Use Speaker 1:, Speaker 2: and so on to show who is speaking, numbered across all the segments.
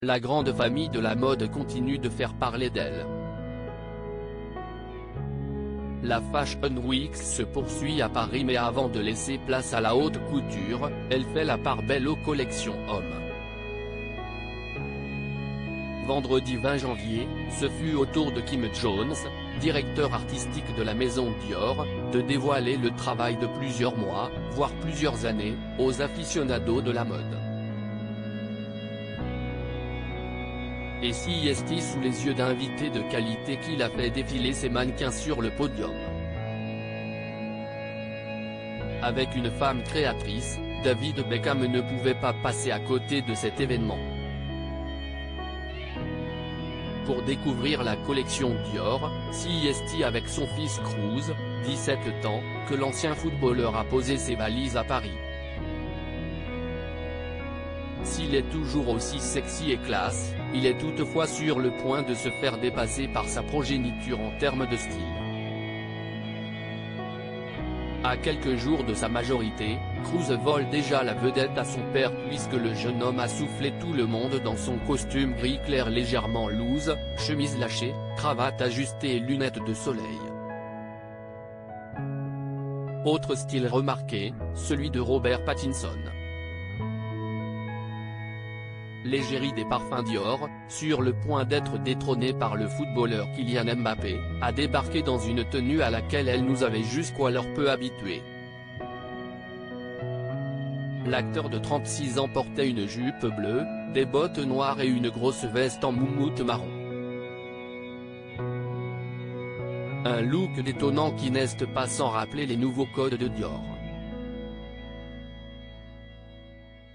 Speaker 1: la grande famille de la mode continue de faire parler d'elle. La Fashion Week se poursuit à Paris, mais avant de laisser place à la haute couture, elle fait la part belle aux collections hommes. Vendredi 20 janvier, ce fut au tour de Kim Jones, directeur artistique de la maison Dior, de dévoiler le travail de plusieurs mois, voire plusieurs années, aux aficionados de la mode. Et si est sous les yeux d'invités de qualité qu'il a fait défiler ses mannequins sur le podium. Avec une femme créatrice, David Beckham ne pouvait pas passer à côté de cet événement. Pour découvrir la collection Dior, c'est avec son fils Cruz, 17 ans, que l'ancien footballeur a posé ses valises à Paris. S'il est toujours aussi sexy et classe, il est toutefois sur le point de se faire dépasser par sa progéniture en termes de style. À quelques jours de sa majorité, Cruz vole déjà la vedette à son père puisque le jeune homme a soufflé tout le monde dans son costume gris clair légèrement loose, chemise lâchée, cravate ajustée et lunettes de soleil. Autre style remarqué, celui de Robert Pattinson. L'égérie des parfums Dior, sur le point d'être détrônée par le footballeur Kylian Mbappé, a débarqué dans une tenue à laquelle elle nous avait jusqu'alors peu habitués. L'acteur de 36 ans portait une jupe bleue, des bottes noires et une grosse veste en moumoute marron. Un look détonnant qui n'est pas sans rappeler les nouveaux codes de Dior.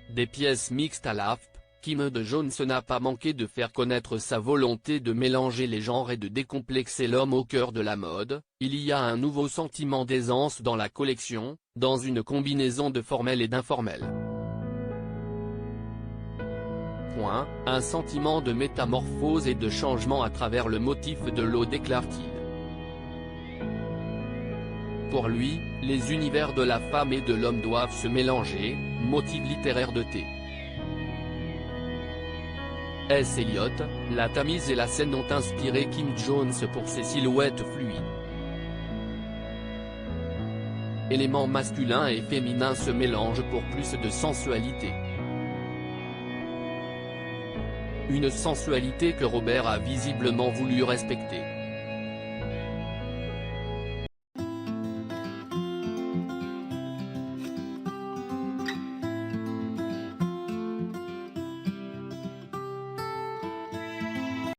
Speaker 1: Des pièces mixtes à l'AFP, Kim Jones n'a pas manqué de faire connaître sa volonté de mélanger les genres et de décomplexer l'homme au cœur de la mode. Il y a un nouveau sentiment d'aisance dans la collection, dans une combinaison de formel et d'informel. Un sentiment de métamorphose et de changement à travers le motif de l'eau, déclare-t-il. Pour lui, les univers de la femme et de l'homme doivent se mélanger, motif littéraire de T. S. Eliot, la Tamise et la Seine ont inspiré Kim Jones pour ses silhouettes fluides. Éléments masculins et féminins se mélangent pour plus de sensualité. Une sensualité que Robert a visiblement voulu respecter.